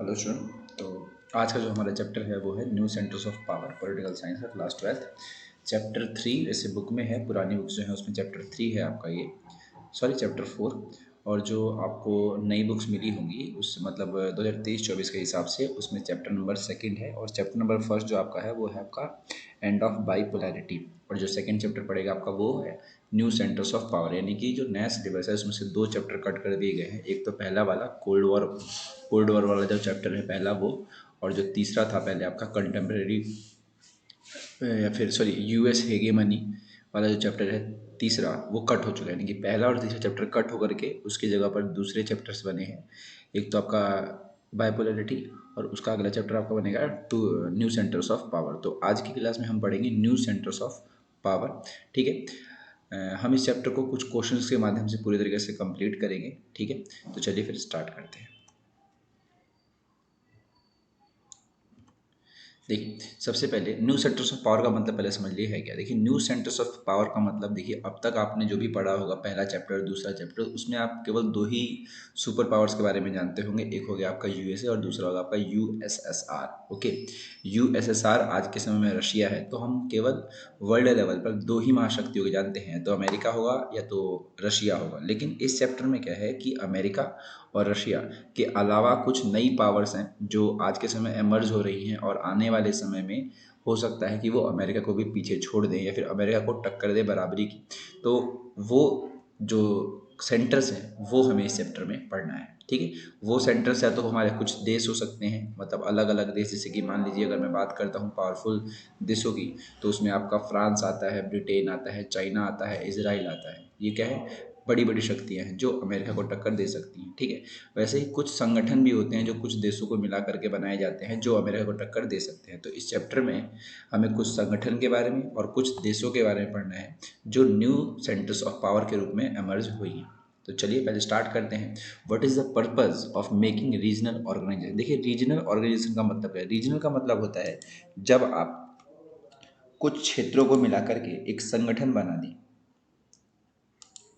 Hello student. तो आज का जो हमारा चैप्टर है वो है new centres of power, political science का क्लास 12 चैप्टर 3। ऐसे बुक में है, पुरानी बुक्स जो है उसमें चैप्टर 3 है आपका, ये सॉरी चैप्टर 4। और जो आपको नई बुक्स मिली होंगी उस मतलब 2023-24 के हिसाब से उसमें चैप्टर नंबर सेकंड है, और चैप्टर नंबर फर्स्ट जो आपका है वो है आपका एंड ऑफ बाइपोलैरिटी। और जो सेकंड चैप्टर पड़ेगा आपका वो है न्यू सेंटर्स ऑफ पावर, यानी कि जो नया सिलेबस है उसमें से 2 चैप्टर कट कर दिए गए हैं। एक तो पहला वाला कोल्ड वॉर वाला जो चैप्टर है पहला वो, और जो तीसरा था पहले आपका कंटेम्प्रेरी या फिर सॉरी यूएस हेगेमनी वाला जो चैप्टर है तीसरा, वो कट हो चुका है। यानी कि पहला और तीसरा चैप्टर कट होकर के उसकी जगह पर दूसरे चैप्टर्स बने हैं। एक तो आपका बाइपोलैरिटी और उसका अगला चैप्टर आपका बनेगा two new centres of power. तो आज की क्लास में हम पढ़ेंगे न्यू सेंटर्स ऑफ पावर, ठीक है। हम इस चैप्टर को कुछ क्वेश्चंस के माध्यम से पूरी तरीके से कंप्लीट करेंगे, ठीक है। तो चलिए फिर स्टार्ट करते हैं। देखिए, सबसे पहले न्यू सेंटर्स ऑफ पावर का मतलब पहले समझ लिए है क्या। देखिए, न्यू सेंटर्स ऑफ पावर का मतलब, देखिए अब तक आपने जो भी पढ़ा होगा पहला चैप्टर दूसरा चैप्टर, उसमें आप केवल 2 ही सुपर पावर्स के बारे में जानते होंगे। एक हो गया आपका यूएसए और दूसरा होगा आपका यूएसएसआर। ओके, यूएसएसआर आज के समय में रशिया है। तो हम केवल वर्ल्ड लेवल पर 2 ही महाशक्तियों को जानते हैं, तो अमेरिका होगा या तो रशिया होगा। लेकिन इस चैप्टर में क्या है कि अमेरिका और रशिया के अलावा कुछ नई पावर्स हैं जो आज के समय एमर्ज हो रही हैं, और आने वाले समय में हो सकता है कि वो अमेरिका को भी पीछे छोड़ दें या फिर अमेरिका को टक्कर दे बराबरी की। तो वो जो सेंटर्स हैं वो हमें इस चैप्टर में पढ़ना है, ठीक है। वो सेंटर्स या तो हमारे कुछ देश हो सकते हैं, मतलब अलग अलग देश, जैसे कि मान लीजिए अगर मैं बात करता हूँ पावरफुल देशों की, तो उसमें आपका फ्रांस आता है, ब्रिटेन आता है, चाइना आता है, इजराइल आता है। ये क्या है, बड़ी बड़ी शक्तियाँ हैं जो अमेरिका को टक्कर दे सकती हैं, ठीक है। वैसे ही कुछ संगठन भी होते हैं जो कुछ देशों को मिला करके बनाए जाते हैं जो अमेरिका को टक्कर दे सकते हैं। तो इस चैप्टर में हमें कुछ संगठन के बारे में और कुछ देशों के बारे में पढ़ना है जो न्यू सेंटर्स ऑफ पावर के रूप में एमर्ज हुई हैं। तो चलिए पहले स्टार्ट करते हैं। What is the purpose of making regional organisation. देखिए, रीजनल ऑर्गेनाइजेशन का मतलब क्या है। रीजनल का मतलब होता है जब आप कुछ क्षेत्रों को मिला करके एक संगठन बना दें।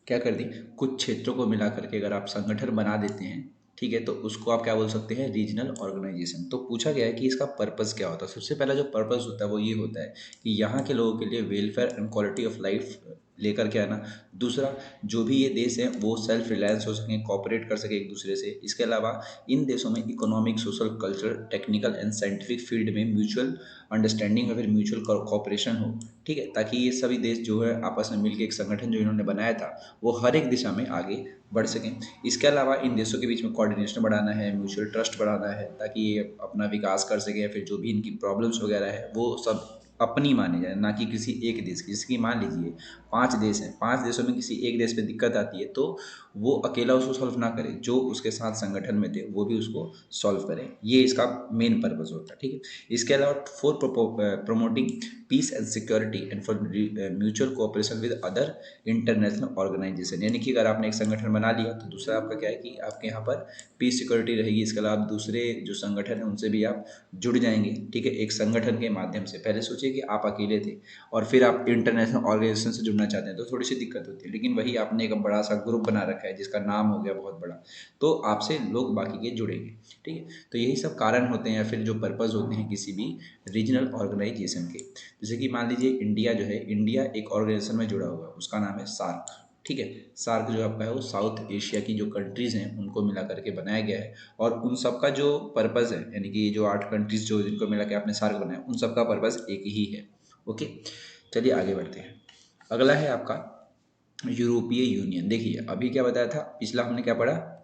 क्या कर दी, कुछ क्षेत्रों को मिला करके अगर आप संगठन बना देते हैं, ठीक है, तो उसको आप क्या बोल सकते हैं, रीजनल ऑर्गेनाइजेशन। तो पूछा गया है कि इसका पर्पस क्या होता है। सबसे पहला जो पर्पस होता है वो ये होता है कि यहाँ के लोगों के लिए welfare and quality of life लेकर के आना। दूसरा, जो भी ये देश हैं वो सेल्फ रिलायंस हो सकें, कॉपरेट कर सके एक दूसरे से। इसके अलावा इन देशों में economic, social, cultural, technical and scientific field में म्यूचुअल अंडरस्टैंडिंग और फिर म्यूचुअल कॉपरेशन हो, ठीक है, ताकि ये सभी देश जो है आपस में मिलकर एक संगठन जो इन्होंने बनाया था वो हर एक दिशा में आगे बढ़ सकें। इसके अलावा इन देशों के बीच में कोऑर्डिनेशन बढ़ाना है, म्यूचुअल ट्रस्ट बढ़ाना है, ताकि ये अपना विकास कर सकें, या फिर जो भी इनकी प्रॉब्लम्स वगैरह है वो सब अपनी मानी जाए, ना कि किसी एक देश की। जिसकी मान लीजिए 5 देश हैं, 5 देशों में किसी एक देश पे दिक्कत आती है तो वो अकेला उसको सॉल्व ना करे, जो उसके साथ संगठन में थे वो भी उसको सॉल्व करें। ये इसका मेन पर्पज़ होता है, ठीक है। इसके अलावा for promoting peace and security and for mutual cooperation with other international organisation. यानी कि अगर आपने एक संगठन बना लिया तो दूसरा आपका क्या है कि आपके यहाँ पर पीस सिक्योरिटी रहेगी। इसके अलावा आप दूसरे जो संगठन है उनसे भी आप जुड़ जाएंगे, ठीक है, एक संगठन के माध्यम से। पहले सोचिए कि आप अकेले थे और फिर आप इंटरनेशनल ऑर्गेनाइजेशन से जुड़ना चाहते हैं तो थोड़ी सी दिक्कत होती है, लेकिन वही आपने एक बड़ा सा ग्रुप बना रखा है जिसका नाम हो गया बहुत बड़ा, तो आपसे लोग बाकी के जुड़ेंगे, ठीक है। तो यही सब कारण होते हैं या फिर जो पर्पज़ होते हैं किसी भी रीजनल ऑर्गेनाइजेशन के। जैसे कि मान लीजिए इंडिया जो है, इंडिया एक ऑर्गेनाइजेशन में जुड़ा हुआ है, उसका नाम है सार्क, ठीक है। सार्क जो आपका है वो साउथ एशिया की जो कंट्रीज़ हैं उनको मिला करके बनाया गया है, और उन सब का जो पर्पज़ है, यानी कि जो 8 कंट्रीज़ जो जिनको मिला के आपने सार्क बनाया, उन सब का पर्पज़ एक ही है। ओके, चलिए आगे बढ़ते हैं। अगला है आपका यूरोपीय यूनियन। देखिए अभी क्या बताया था, पिछला हमने क्या पढ़ा,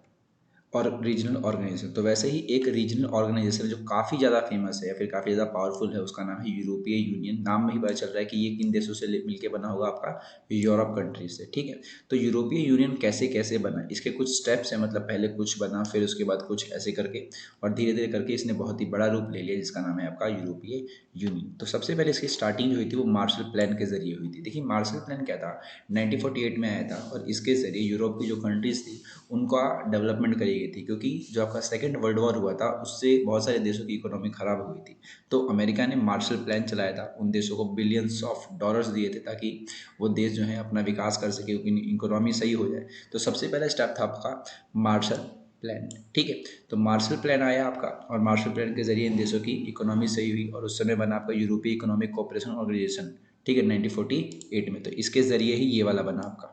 और रीजनल ऑर्गेनाइजेशन। तो वैसे ही एक रीजनल ऑर्गेनाइजेशन जो काफ़ी ज़्यादा फेमस है या फिर काफ़ी ज़्यादा पावरफुल है, उसका नाम है यूरोपीय यूनियन। नाम में ही पता चल रहा है कि ये किन देशों से मिलकर बना होगा, आपका यूरोप कंट्रीज से, ठीक है। तो यूरोपीय यूनियन कैसे कैसे बना, इसके कुछ स्टेप्स हैं, मतलब पहले कुछ बना फिर उसके बाद कुछ ऐसे करके, और धीरे धीरे करके इसने बहुत ही बड़ा रूप ले लिया जिसका नाम है आपका यूरोपीय यूनियन। तो सबसे पहले इसकी स्टार्टिंग जो हुई थी वो मार्शल प्लान के जरिए हुई थी। देखिए मार्शल प्लान क्या था, 1948 में आया था, और इसके जरिए यूरोप की जो कंट्रीज थी उनका डेवलपमेंट करी गई थी, क्योंकि जो आपका सेकेंड वर्ल्ड वॉर हुआ था उससे बहुत सारे देशों की इकोनॉमी ख़राब हुई थी। तो अमेरिका ने मार्शल प्लान चलाया था, उन देशों को बिलियंस ऑफ डॉलर्स दिए थे ताकि वो देश जो है अपना विकास कर सके, उनकी इकोनॉमी सही हो जाए। तो सबसे पहला स्टेप था आपका मार्शल प्लान, ठीक है। तो मार्शल प्लान आया आपका, और मार्शल प्लान के जरिए इन देशों की इकोनॉमी सही हुई, और उस समय बना आपका यूरोपीय इकोनॉमिक कोऑपरेशन ऑर्गेनाइजेशन, ठीक है, 1948 में। तो इसके जरिए ही ये वाला बना आपका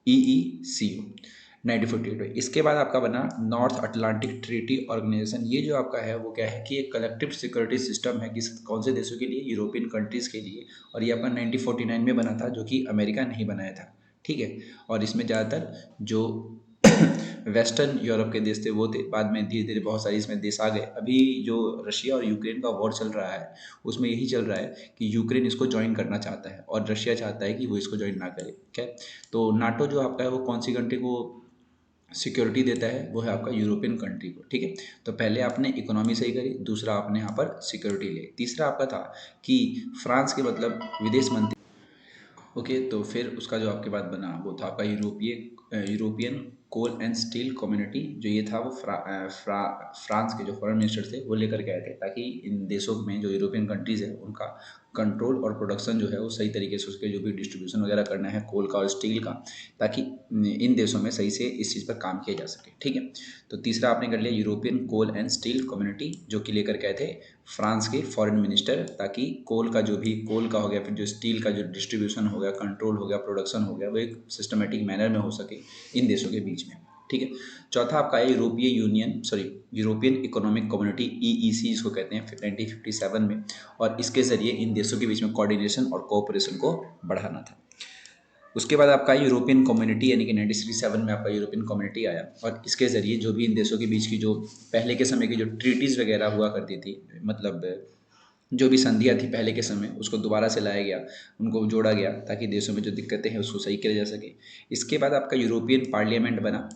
EECO 1948 में। इसके बाद आपका बना नॉर्थ अटलांटिक ट्रीटी ऑर्गेनाइजेशन। ये जो आपका है वो क्या है कि एक कलेक्टिव सिक्योरिटी सिस्टम है, किस कौन से देशों के लिए, यूरोपियन कंट्रीज़ के लिए। और ये आपका 1949 में बना था, जो कि अमेरिका नहीं बनाया था, ठीक है। और इसमें ज़्यादातर जो वेस्टर्न यूरोप के देश थे वो थे, बाद में धीरे धीरे बहुत सारे इसमें देश आ गए। अभी जो रशिया और यूक्रेन का वॉर चल रहा है उसमें यही चल रहा है कि यूक्रेन इसको ज्वाइन करना चाहता है और रशिया चाहता है कि वो इसको ज्वाइन ना करे, क्या। तो नाटो जो आपका है वो कौन सी कंट्री को सिक्योरिटी देता है, वो है आपका यूरोपियन कंट्री को, ठीक है। तो पहले आपने इकोनॉमी सही करी, दूसरा आपने यहाँ पर सिक्योरिटी ले, तीसरा आपका था कि फ्रांस के मतलब विदेश मंत्री, ओके। तो फिर उसका जो आपके बाद बना वो था आपका European Coal and Steel Community. जो ये था वो फ्रांस के जो फॉरेन मिनिस्टर थे वो लेकर के आए थे, ताकि इन देशों में जो यूरोपियन कंट्रीज़ है उनका कंट्रोल और प्रोडक्शन जो है वो सही तरीके से, उसके जो भी डिस्ट्रीब्यूशन वगैरह करना है कोल का और स्टील का, ताकि इन देशों में सही से इस चीज़ पर काम किया जा सके, ठीक है। तो तीसरा आपने कर लिया European Coal and Steel Community, जो कि लेकर के आए थे फ्रांस के फॉरेन मिनिस्टर, ताकि कोल का जो भी कोल का हो गया, फिर जो स्टील का जो डिस्ट्रीब्यूशन हो गया, कंट्रोल हो गया, प्रोडक्शन हो गया, वो एक सिस्टमेटिक मैनर में हो सके इन देशों के बीच में, ठीक है। चौथा आपका है यूरोपियन इकोनॉमिक कम्युनिटी EEC जिसको कहते हैं 1957 में, और इसके ज़रिए इन देशों के बीच में कोऑर्डिनेशन और कोऑपरेशन को बढ़ाना था। उसके बाद आपका यूरोपियन कम्युनिटी यानी कि 1967 में आपका यूरोपियन कम्युनिटी आया, और इसके ज़रिए जो भी इन देशों के बीच की जो पहले के समय की जो ट्रीटीज़ वगैरह हुआ करती थी, मतलब जो भी संधियाँ थी पहले के समय, उसको दोबारा से लाया गया, उनको जोड़ा गया, ताकि देशों में जो दिक्कतें हैं उसको सही किया जा सके। इसके बाद आपका यूरोपियन पार्लियामेंट बना,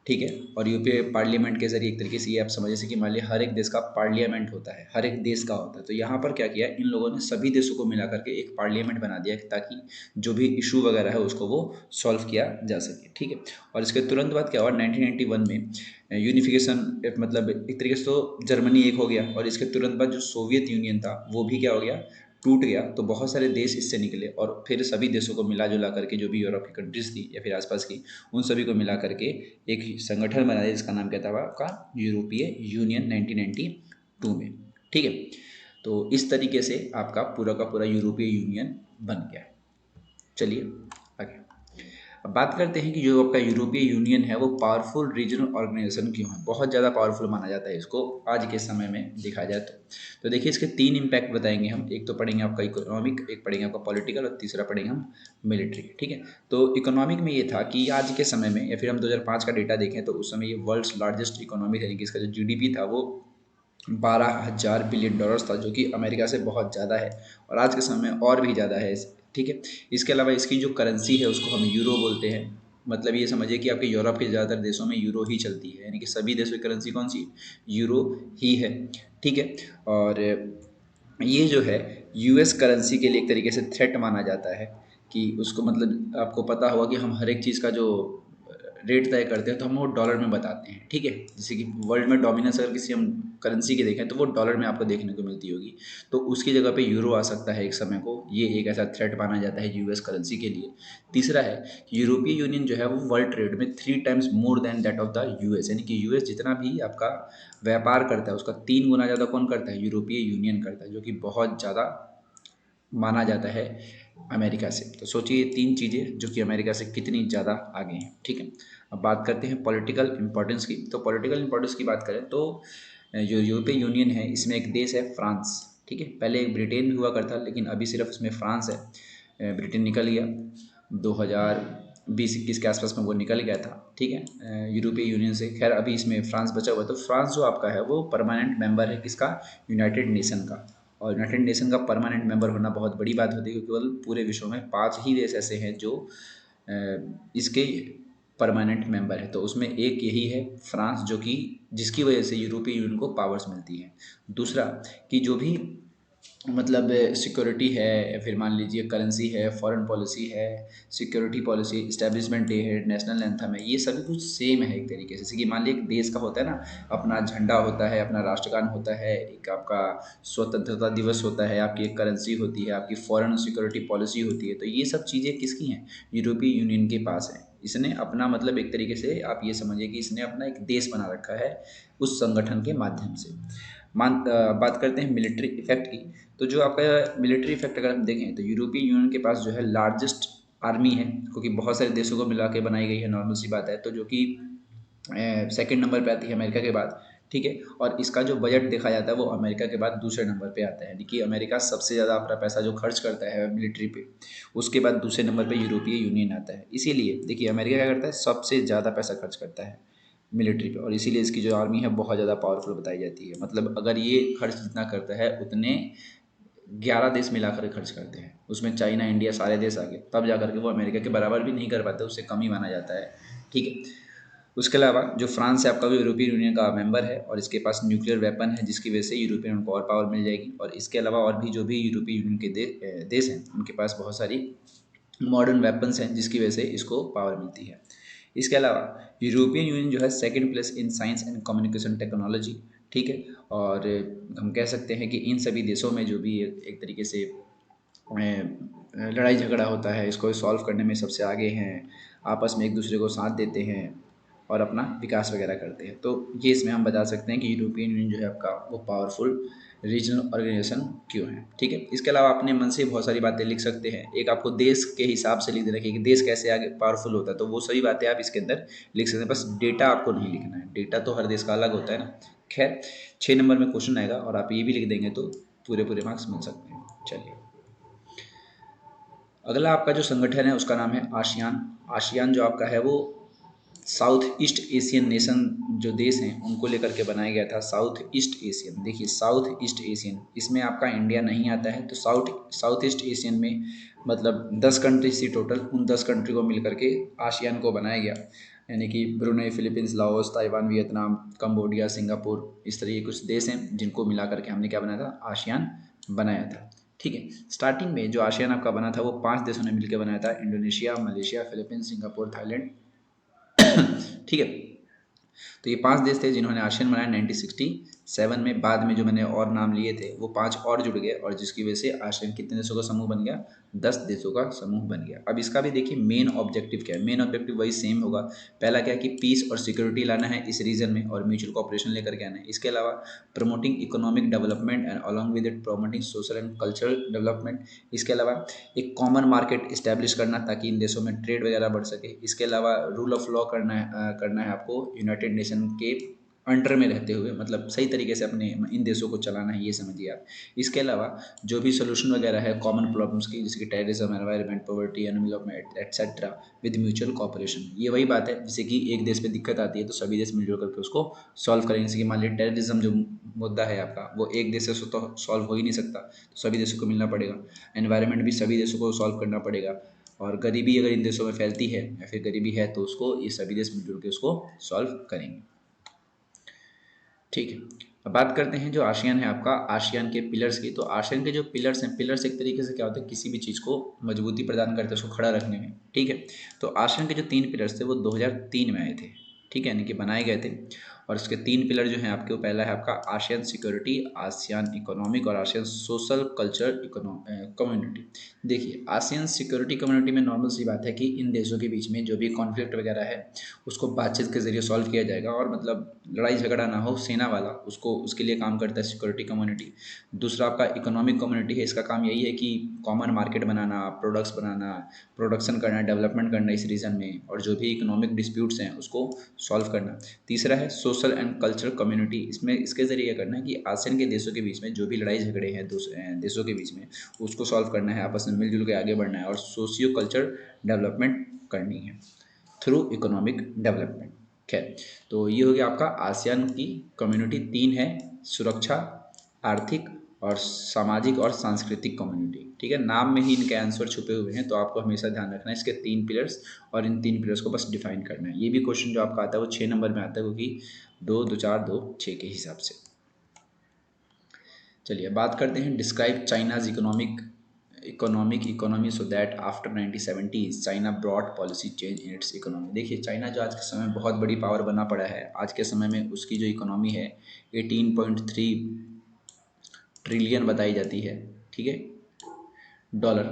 ठीक है। और यूरोपीय पार्लियामेंट के जरिए एक तरीके से ये आप समझ जैसे कि मान लिया हर एक देश का पार्लियामेंट होता है, हर एक देश का होता है। तो यहाँ पर क्या किया इन लोगों ने, सभी देशों को मिला करके एक पार्लियामेंट बना दिया, ताकि जो भी इशू वगैरह है उसको वो सॉल्व किया जा सके, ठीक है। और इसके तुरंत बाद क्या हुआ, 1991 में यूनिफिकेशन, मतलब एक तरीके से तो जर्मनी एक हो गया, और इसके तुरंत बाद जो सोवियत यूनियन था वो भी क्या हो गया, टूट गया। तो बहुत सारे देश इससे निकले, और फिर सभी देशों को मिला जुला करके, जो भी यूरोप की कंट्रीज थी या फिर आसपास की, उन सभी को मिला करके एक संगठन बना दिया जिसका नाम क्या था आपका यूरोपीय यूनियन 1992 में, ठीक है। तो इस तरीके से आपका पूरा का पूरा यूरोपीय यूनियन बन गया। चलिए आगे अब बात करते हैं कि जो आपका यूरोपीय यूनियन है वो पावरफुल रीजनल ऑर्गेनाइजेशन क्यों है, बहुत ज़्यादा पावरफुल माना जाता है इसको आज के समय में देखा जाए तो देखिए इसके तीन इम्पैक्ट बताएंगे हम। एक तो पढ़ेंगे आपका इकोनॉमिक, एक पढ़ेंगे आपका पॉलिटिकल, और तीसरा पढ़ेंगे हम मिलिट्री, ठीक है। तो इकोनॉमिक में ये था कि आज के समय में, या फिर हम 2005 का डेटा देखें तो उस समय ये वर्ल्ड्स लार्जेस्ट इकोनॉमी था, इसका जो GDP था वो 12,000 बिलियन डॉलर्स था, जो कि अमेरिका से बहुत ज़्यादा है, और आज के समय में और भी ज़्यादा है, ठीक है। इसके अलावा इसकी जो करेंसी है उसको हम यूरो बोलते हैं। मतलब ये समझिए कि आपके यूरोप के ज़्यादातर देशों में यूरो ही चलती है, यानी कि सभी देशों की करेंसी कौन सी, यूरो ही है, ठीक है। और ये जो है US करेंसी के लिए एक तरीके से थ्रेट माना जाता है, कि उसको मतलब आपको पता होगा कि हम हर एक चीज़ का जो रेट तय करते हैं तो हम वो डॉलर में बताते हैं, ठीक है। जैसे कि वर्ल्ड में डोमिनेंस अगर किसी हम करेंसी की देखें तो वो डॉलर में आपको देखने को मिलती होगी, तो उसकी जगह पे यूरो आ सकता है एक समय को, ये एक ऐसा थ्रेट माना जाता है US करेंसी के लिए। तीसरा है कि यूरोपीय यूनियन जो है वो वर्ल्ड ट्रेड में 3 times more than that of the US, यानी कि US जितना भी आपका व्यापार करता है उसका 3 गुना ज़्यादा कौन करता है, यूरोपीय यूनियन करता है, जो कि बहुत ज़्यादा माना जाता है अमेरिका से। तो सोचिए ये तीन चीज़ें जो कि अमेरिका से कितनी ज़्यादा आगे हैं, ठीक है। अब बात करते हैं पॉलिटिकल इंपॉर्टेंस की। तो पॉलिटिकल इंपॉर्टेंस की बात करें तो जो यूरोपीय यूनियन है इसमें एक देश है फ्रांस, ठीक है। पहले एक ब्रिटेन भी हुआ करता, लेकिन अभी सिर्फ इसमें फ्रांस है। ब्रिटेन निकल गया 2020-21 के आसपास में, वो निकल गया था, ठीक है, यूरोपीय यूनियन से। खैर अभी इसमें फ्रांस बचा हुआ है। तो फ्रांस जो आपका है वो परमानेंट मेंबर है किसका, यूनाइटेड नेशन का। और यूनाइटेड नेशन का परमानेंट मेंबर होना बहुत बड़ी बात होती है, क्योंकि केवल पूरे विश्व में 5 ही देश ऐसे हैं जो इसके परमानेंट मेंबर है। तो उसमें एक यही है फ्रांस, जो कि जिसकी वजह से यूरोपीय यूनियन को पावर्स मिलती है। दूसरा कि जो भी मतलब सिक्योरिटी है, या फिर मान लीजिए करेंसी है, फॉरेन पॉलिसी है, सिक्योरिटी पॉलिसी, इस्टेब्लिशमेंट डे है, नेशनल एंथम है, ये सभी कुछ सेम है एक तरीके से। जैसे कि मान लीजिए एक देश का होता है ना, अपना झंडा होता है, अपना राष्ट्रगान होता है, एक आपका स्वतंत्रता दिवस होता है, आपकी एक करेंसी होती है, आपकी फॉरेन सिक्योरिटी पॉलिसी होती है। तो ये सब चीज़ें किसकी हैं, यूरोपीय यूनियन के पास हैं। इसने अपना मतलब एक तरीके से आप ये समझिए कि इसने अपना एक देश बना रखा है उस संगठन के माध्यम से। बात करते हैं मिलिट्री इफेक्ट की। तो जो आपका मिलिट्री इफेक्ट अगर हम देखें तो यूरोपियन यूनियन के पास जो है लार्जेस्ट आर्मी है, क्योंकि बहुत सारे देशों को मिला के बनाई गई है, नॉर्मल सी बात है। तो जो कि सेकंड नंबर पे आती है अमेरिका के बाद, ठीक है। और इसका जो बजट देखा जाता है वो अमेरिका के बाद दूसरे नंबर पे आता है, यानी कि अमेरिका सबसे ज़्यादा अपना पैसा जो खर्च करता है मिलिट्री पे, उसके बाद दूसरे नंबर पे यूरोपीय यूनियन आता है। इसीलिए देखिए अमेरिका क्या करता है, सबसे ज़्यादा पैसा खर्च करता है मिलिट्री पे, और इसीलिए इसकी जो आर्मी है बहुत ज़्यादा पावरफुल बताई जाती है। मतलब अगर ये खर्च जितना करता है उतने 11 देश मिलाकर खर्च करते हैं, उसमें चाइना इंडिया सारे देश आ गए, तब जा करके वो अमेरिका के बराबर भी नहीं कर पाते, उससे कम ही माना जाता है, ठीक है। उसके अलावा जो फ्रांस है आपका भी यूरोपियन यूनियन का मेंबर है, और इसके पास न्यूक्लियर वेपन है, जिसकी वजह से यूरोपियन यूनियन को और पावर मिल जाएगी। और इसके अलावा और भी जो भी यूरोपियन यूनियन के देश हैं उनके पास बहुत सारी मॉडर्न वेपन्स हैं, जिसकी वजह से इसको पावर मिलती है। इसके अलावा यूरोपियन यूनियन जो है second place in science and communication technology, ठीक है। और हम कह सकते हैं कि इन सभी देशों में जो भी एक तरीके से लड़ाई झगड़ा होता है, इसको सॉल्व करने में सबसे आगे हैं, आपस में एक दूसरे को साथ देते हैं और अपना विकास वगैरह करते हैं। तो ये इसमें हम बता सकते हैं कि यूरोपियन यूनियन जो है आपका वो पावरफुल रीजनल ऑर्गेनाइजेशन क्यों है, ठीक है। इसके अलावा अपने मन से बहुत सारी बातें लिख सकते हैं, एक आपको देश के हिसाब से लिख देना कि देश कैसे आगे पावरफुल होता है, तो वो सभी बातें आप इसके अंदर लिख सकते हैं, बस डेटा आपको नहीं लिखना है, डेटा तो हर देश का अलग होता है ना। खैर 6 नंबर में क्वेश्चन आएगा और आप ये भी लिख देंगे तो पूरे पूरे मार्क्स मिल सकते हैं। चलिए, अगला आपका जो संगठन है उसका नाम है आसियान। आसियान जो आपका है वो साउथ ईस्ट एशियन नेशन जो देश हैं उनको लेकर के बनाया गया था। साउथ ईस्ट एशियन, देखिए साउथ ईस्ट एशियन, इसमें आपका इंडिया नहीं आता है, तो साउथ ईस्ट एशियन में मतलब 10 कंट्री थी टोटल, उन 10 कंट्री को मिल करके आसियान को बनाया गया, यानी कि Brunei, Philippines, Laos, Taiwan, Vietnam, Cambodia, Singapore, इस तरह के कुछ देश हैं जिनको मिला करके हमने क्या बनाया था, आसियान बनाया था, ठीक है। स्टार्टिंग में जो आसियान आपका बना था वो 5 देशों ने मिलकर बनाया था, Indonesia, Malaysia, Philippines, Singapore, Thailand, ठीक है। तो ये 5 देश थे जिन्होंने आसियान बनाया 1967 में। बाद में जो मैंने और नाम लिए थे वो 5 और जुड़ गए, और जिसकी वजह से आसियान कितने देशों का समूह बन गया, 10 देशों का समूह बन गया। अब इसका भी देखिए मेन ऑब्जेक्टिव क्या है, मेन ऑब्जेक्टिव वही सेम होगा। पहला क्या है कि पीस और सिक्योरिटी लाना है इस रीजन में और म्यूचुअल कॉपरेशन लेकर के आना है। इसके अलावा promoting economic development and along with it promoting social and cultural development. इसके अलावा एक कॉमन मार्केट इस्टेब्लिश करना ताकि इन देशों में ट्रेड वगैरह बढ़ सके। इसके अलावा रूल ऑफ लॉ करना है आपको यूनाइटेड नेशन के अंडर में रहते हुए, मतलब सही तरीके से अपने इन देशों को चलाना है, ये समझिए आप। इसके अलावा जो भी सोल्यूशन वगैरह है कॉमन प्रॉब्लम्स की, जैसे कि terrorism, environment, poverty, unemployment etcetera, with mutual cooperation. ये वही बात है, जैसे कि एक देश पे दिक्कत आती है तो सभी देश मिलजुल करके उसको सॉल्व करेंगे। जैसे कि मान लीजिए टेररिज्म जो मुद्दा है आपका वो एक देश से तो सॉल्व हो ही नहीं सकता, तो सभी देशों को मिलना पड़ेगा। एनवायरनमेंट भी सभी देशों को सॉल्व करना पड़ेगा, और गरीबी अगर इन देशों में फैलती है या फिर गरीबी है तो उसको ये सभी देश मिलजुल के उसको सॉल्व करेंगे, ठीक है। अब बात करते हैं जो आसियान है आपका, आसियान के पिलर्स की। तो आसियान के जो पिलर्स हैं, पिलर्स एक तरीके से क्या होता है, किसी भी चीज़ को मजबूती प्रदान करते हैं उसको खड़ा रखने में, ठीक है। तो आसियान के जो 3 पिलर्स थे वो 2003 में आए थे, ठीक है, यानी कि बनाए गए थे। और इसके 3 पिलर जो हैं आपके, वो पहला है आपका आसियान सिक्योरिटी, आसियान इकोनॉमिक और आसियान सोशल कल्चर कम्युनिटी। देखिए आसियान सिक्योरिटी कम्युनिटी में नॉर्मल सी बात है कि इन देशों के बीच में जो भी कॉन्फ्लिक्ट वगैरह है उसको बातचीत के जरिए सॉल्व किया जाएगा, और मतलब लड़ाई झगड़ा ना हो सेना वाला, उसको उसके लिए काम करता है सिक्योरिटी कम्युनिटी। दूसरा आपका इकोनॉमिक कम्युनिटी है, इसका काम यही है कि कॉमन मार्केट बनाना, प्रोडक्ट्स बनाना, प्रोडक्शन करना, डेवलपमेंट करना इस रीजन में, और जो भी इकोनॉमिक डिस्प्यूट्स हैं उसको सॉल्व करना। तीसरा है सोशल एंड कल्चरल कम्युनिटी, इसमें इसके जरिए यह करना है कि आसियान के देशों के बीच में जो भी लड़ाई झगड़े हैं देशों के बीच में उसको सॉल्व करना है, आपस में मिलजुल के आगे बढ़ना है, और सोशियो कल्चर डेवलपमेंट करनी है थ्रू इकोनॉमिक डेवलपमेंट। खैर, तो ये हो गया आपका आसियान की कम्युनिटी। 3 है, सुरक्षा, आर्थिक और सामाजिक और सांस्कृतिक कम्युनिटी, ठीक है। नाम में ही इनके आंसर छुपे हुए हैं, तो आपको हमेशा ध्यान रखना है इसके 3 पिलर्स, और इन 3 पिलर्स को बस डिफाइन करना है। ये भी क्वेश्चन जो आपका आता है वो 6 नंबर में आता है, क्योंकि 2 2 4 2 6 के हिसाब से। चलिए बात करते हैं describe China's economy so that after 1970s China broad policy change in its economy. देखिए चाइना जो आज के समय में बहुत बड़ी पावर बना पड़ा है, आज के समय में उसकी जो इकोनॉमी है 18.3 ट्रिलियन बताई जाती है, ठीक है, डॉलर।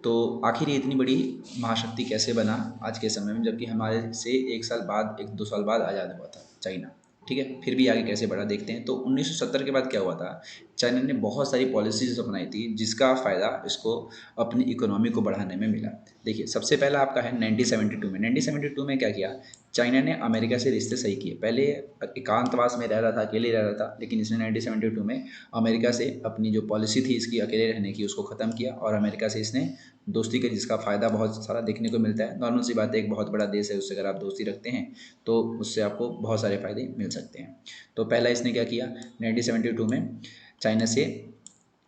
तो आखिर ये इतनी बड़ी महाशक्ति कैसे बना आज के समय में, जबकि हमारे से 1 साल बाद 1-2 साल बाद आज़ाद हुआ था चाइना। ठीक है, फिर भी आगे कैसे बढ़ा देखते हैं। तो 1970 के बाद क्या हुआ था, चाइना ने बहुत सारी पॉलिसीज अपनाई थी जिसका फ़ायदा इसको अपनी इकोनॉमी को बढ़ाने में मिला। देखिए, सबसे पहला आपका है 1972 में। 1972 में क्या किया, चाइना ने अमेरिका से रिश्ते सही किए। पहले एकांतवास में रह रहा था, अकेले रह रहा था, लेकिन इसने 1972 में अमेरिका से अपनी जो पॉलिसी थी इसकी अकेले रहने की उसको ख़त्म किया और अमेरिका से इसने दोस्ती के, जिसका फ़ायदा बहुत सारा देखने को मिलता है। नॉर्मल सी बात है, एक बहुत बड़ा देश है, उससे अगर आप दोस्ती रखते हैं तो उससे आपको बहुत सारे फ़ायदे मिल सकते हैं। तो पहला इसने क्या किया, 1972 में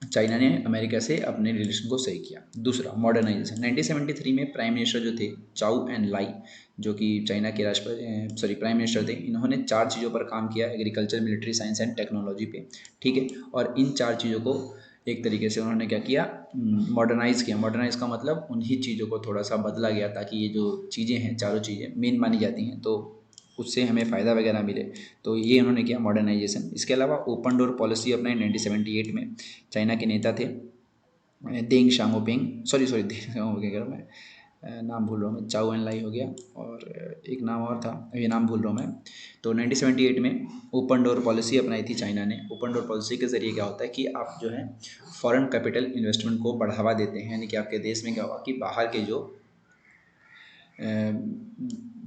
चाइना ने अमेरिका से अपने रिलेशन को सही किया। दूसरा, मॉडर्नाइजेशन। 1973 में प्राइम मिनिस्टर जो थे चाउ एन लाई, जो कि चाइना के प्राइम मिनिस्टर थे, इन्होंने 4 चीज़ों पर काम किया, agriculture, military, science and technology पे। ठीक है, और इन 4 चीज़ों को एक तरीके से उन्होंने क्या किया, मॉडर्नाइज़ किया। मॉडर्नाइज का मतलब उन्हीं चीज़ों को थोड़ा सा बदला गया ताकि ये जो चीज़ें हैं, चारों चीज़ें मेन मानी जाती हैं, तो उससे हमें फ़ायदा वगैरह मिले। तो ये उन्होंने किया मॉडर्नाइजेशन। इसके अलावा ओपन डोर पॉलिसी अपनाई 1978 में। चाइना के नेता थे देंग शाओपिंग, सॉरी देंग शाओपिंग कह रहा हूँ मैं, नाम भूल रहा हूँ मैं, चाउ एन लाई हो गया और एक नाम और था, अभी नाम भूल रहा हूँ मैं। तो 1978 में ओपन डोर पॉलिसी अपनाई थी चाइना ने। ओपन डोर पॉलिसी के ज़रिए क्या होता है कि आप जो है फॉरेन कैपिटल इन्वेस्टमेंट को बढ़ावा देते हैं, यानी कि आपके देश में क्या होगा कि बाहर के जो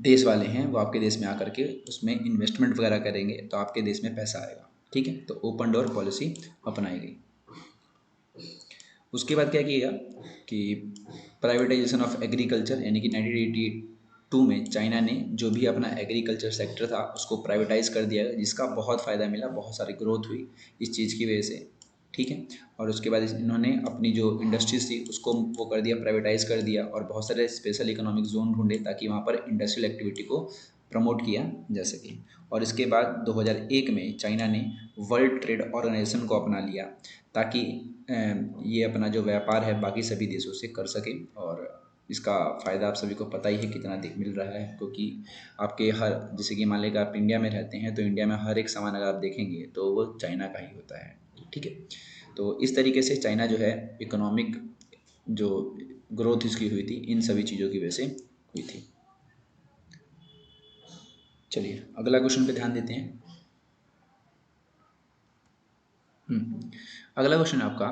देश वाले हैं वो आपके देश में आकर के उसमें इन्वेस्टमेंट वगैरह करेंगे तो आपके देश में पैसा आएगा। ठीक है, तो ओपन डोर पॉलिसी अपनाई गई। उसके बाद क्या किया कि प्राइवेटाइजेशन ऑफ एग्रीकल्चर, यानी कि 1982 में चाइना ने जो भी अपना एग्रीकल्चर सेक्टर था उसको प्राइवेटाइज कर दिया, जिसका बहुत फ़ायदा मिला, बहुत सारी ग्रोथ हुई इस चीज़ की वजह से। ठीक है, और उसके बाद इन्होंने अपनी जो इंडस्ट्रीज थी उसको वो कर दिया, प्राइवेटाइज कर दिया और बहुत सारे स्पेशल इकोनॉमिक जोन ढूंढे ताकि वहाँ पर इंडस्ट्रियल एक्टिविटी को प्रमोट किया जा सके। और इसके बाद 2001 में चाइना ने वर्ल्ड ट्रेड ऑर्गेनाइजेशन को अपना लिया ताकि ये अपना जो व्यापार है बाकी सभी देशों से कर सके। और इसका फ़ायदा आप सभी को पता ही है कितना मिल रहा है, क्योंकि आपके हर, जैसे कि मान लें कि आप इंडिया में रहते हैं तो इंडिया में हर एक सामान अगर आप देखेंगे तो वो चाइना का ही होता है। ठीक है, तो इस तरीके से चाइना जो है इकोनॉमिक जो ग्रोथ इसकी हुई थी इन सभी चीज़ों की वजह से हुई थी। चलिए अगला क्वेश्चन पे ध्यान देते हैं। अगला क्वेश्चन है आपका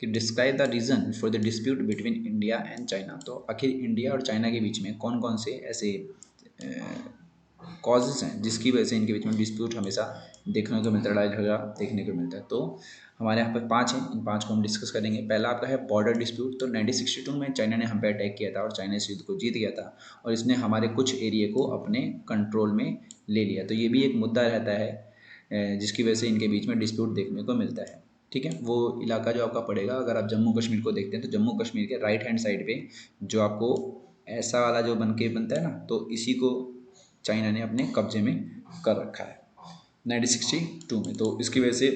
कि describe the reason for the dispute between India and China. तो आखिर इंडिया और चाइना के बीच में कौन कौन से ऐसे कॉजेज़ हैं जिसकी वजह से इनके बीच में डिस्प्यूट हमेशा देखने को मिलता है, लड़ाई झगड़ा देखने को मिलता है। तो हमारे यहाँ पर 5 हैं, इन 5 को हम डिस्कस करेंगे। पहला आपका है बॉर्डर डिस्प्यूट। तो 1962 में चाइना ने हम पे अटैक किया था और चाइना इस युद्ध को जीत गया था और इसने हमारे कुछ एरिया को अपने कंट्रोल में ले लिया। तो ये भी एक मुद्दा रहता है जिसकी वजह से इनके बीच में डिस्प्यूट देखने को मिलता है। ठीक है, वो इलाका जो आपका पड़ेगा, अगर आप जम्मू कश्मीर को देखते हैं तो जम्मू कश्मीर के राइट हैंड साइड पे जो आपको ऐसा वाला जो बनता है ना, तो इसी को चाइना ने अपने कब्जे में कर रखा है 1962 में। तो इसकी वजह से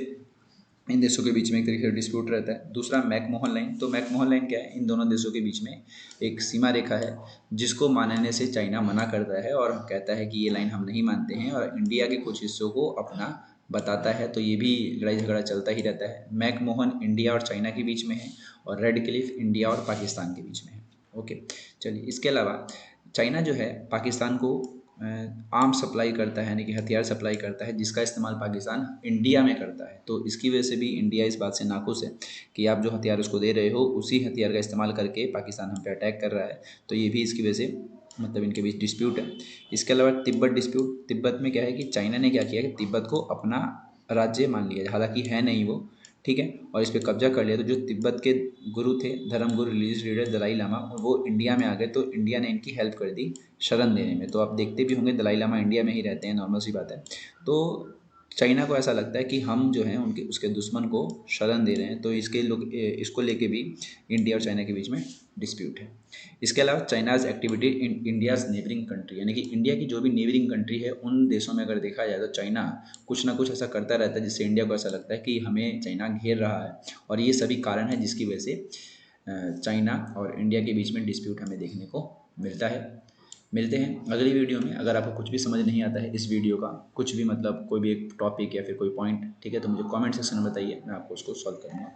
इन देशों के बीच में एक तरीके से डिस्प्यूट रहता है। दूसरा मैकमोहन लाइन। तो मैकमोहन लाइन क्या है, इन दोनों देशों के बीच में एक सीमा रेखा है जिसको मानने से चाइना मना करता है और कहता है कि ये लाइन हम नहीं मानते हैं और इंडिया के कुछ हिस्सों को अपना बताता है। तो ये भी लड़ाई झगड़ा चलता ही रहता है। मैकमोहन इंडिया और चाइना के बीच में है और रेड क्लिफ इंडिया और पाकिस्तान के बीच में है। ओके, चलिए इसके अलावा चाइना जो है पाकिस्तान को आर्म सप्लाई करता है, यानी कि हथियार सप्लाई करता है जिसका इस्तेमाल पाकिस्तान इंडिया में करता है। तो इसकी वजह से भी इंडिया इस बात से नाखुश है कि आप जो हथियार उसको दे रहे हो उसी हथियार का इस्तेमाल करके पाकिस्तान हम पे अटैक कर रहा है। तो ये भी इसकी वजह से मतलब इनके बीच डिस्प्यूट है। इसके अलावा तिब्बत डिस्प्यूट। तिब्बत में क्या है कि चाइना ने क्या किया कि तिब्बत को अपना राज्य मान लिया, हालांकि है नहीं वो, ठीक है, और इस पर कब्जा कर लिया। तो जो तिब्बत के गुरु थे, धर्मगुरु रिलीजियस लीडर दलाई लामा, वो इंडिया में आ गए तो इंडिया ने इनकी हेल्प कर दी शरण देने में। तो आप देखते भी होंगे दलाई लामा इंडिया में ही रहते हैं, नॉर्मल सी बात है। तो चाइना को ऐसा लगता है कि हम जो हैं उनके उसके दुश्मन को शरण दे रहे हैं, तो इसको लेके भी इंडिया और चाइना के बीच में डिस्प्यूट है। इसके अलावा China's activity in India's neighbouring country, यानी कि इंडिया की जो भी नेबरिंग कंट्री है उन देशों में अगर देखा जाए तो चाइना कुछ ना कुछ ऐसा करता रहता है जिससे इंडिया को ऐसा लगता है कि हमें चाइना घेर रहा है। और ये सभी कारण है जिसकी वजह से चाइना और इंडिया के बीच में डिस्प्यूट हमें देखने को मिलता है। मिलते हैं अगली वीडियो में। अगर आपको कुछ भी समझ नहीं आता है इस वीडियो का, कुछ भी मतलब कोई भी एक टॉपिक या फिर कोई पॉइंट, ठीक है, तो मुझे कमेंट सेक्शन में बताइए, मैं आपको उसको सॉल्व करूँगा।